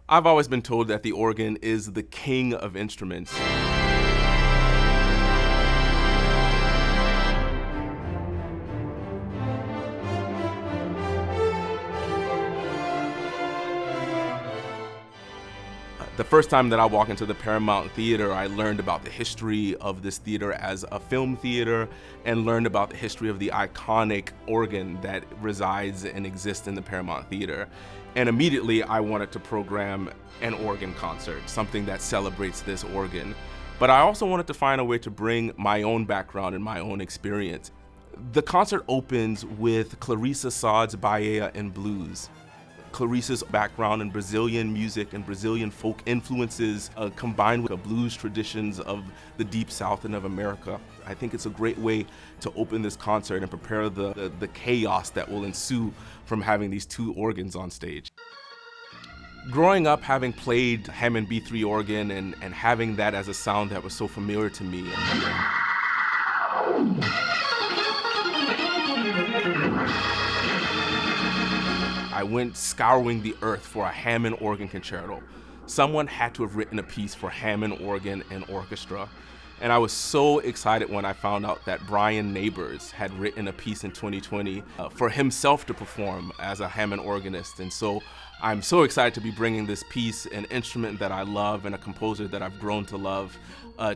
I've always been told that the organ is the king of instruments. The first time that I walked into the Paramount Theater, I learned about the history of this theater as a film theater and learned about the history of the iconic organ that resides and exists in the Paramount Theater. And immediately I wanted to program an organ concert, something that celebrates this organ. But I also wanted to find a way to bring my own background and my own experience. The concert opens with Clarissa Saad's Bahia and Blues. Clarissa's background in Brazilian music and Brazilian folk influences combined with the blues traditions of the Deep South and of America. I think it's a great way to open this concert and prepare the chaos that will ensue from having these two organs on stage. Growing up having played Hammond B3 organ and having that as a sound that was so familiar to me, I went scouring the earth for a Hammond organ concerto. Someone had to have written a piece for Hammond organ and orchestra. And I was so excited when I found out that Brian Neighbors had written a piece in 2020 for himself to perform as a Hammond organist. And so I'm so excited to be bringing this piece, an instrument that I love and a composer that I've grown to love,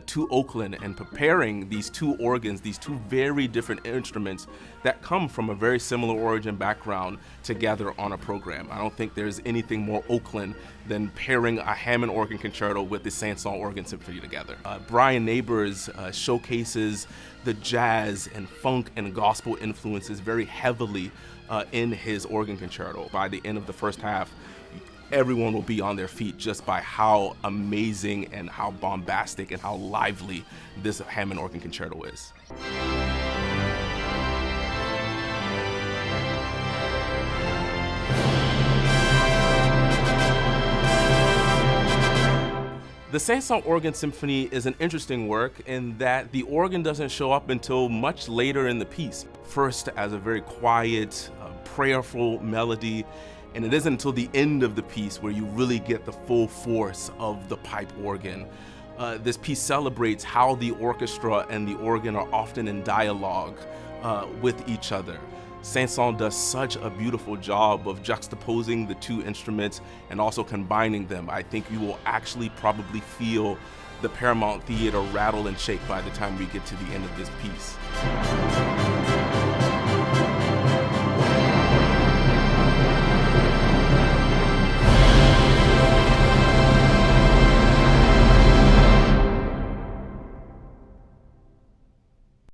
to Oakland and preparing these two organs, these two very different instruments that come from a very similar origin background together on a program. I don't think there's anything more Oakland than pairing a Hammond organ concerto with the Saint-Saëns organ symphony together. Brian Neighbors showcases the jazz and funk and gospel influences very heavily in his organ concerto. By the end of the first half, everyone will be on their feet just by how amazing and how bombastic and how lively this Hammond organ concerto is. The Saint-Saëns Organ Symphony is an interesting work in that the organ doesn't show up until much later in the piece. First as a very quiet, prayerful melody, and it isn't until the end of the piece where you really get the full force of the pipe organ. This piece celebrates how the orchestra and the organ are often in dialogue with each other. Saint-Saëns does such a beautiful job of juxtaposing the two instruments and also combining them. I think you will actually probably feel the Paramount Theater rattle and shake by the time we get to the end of this piece.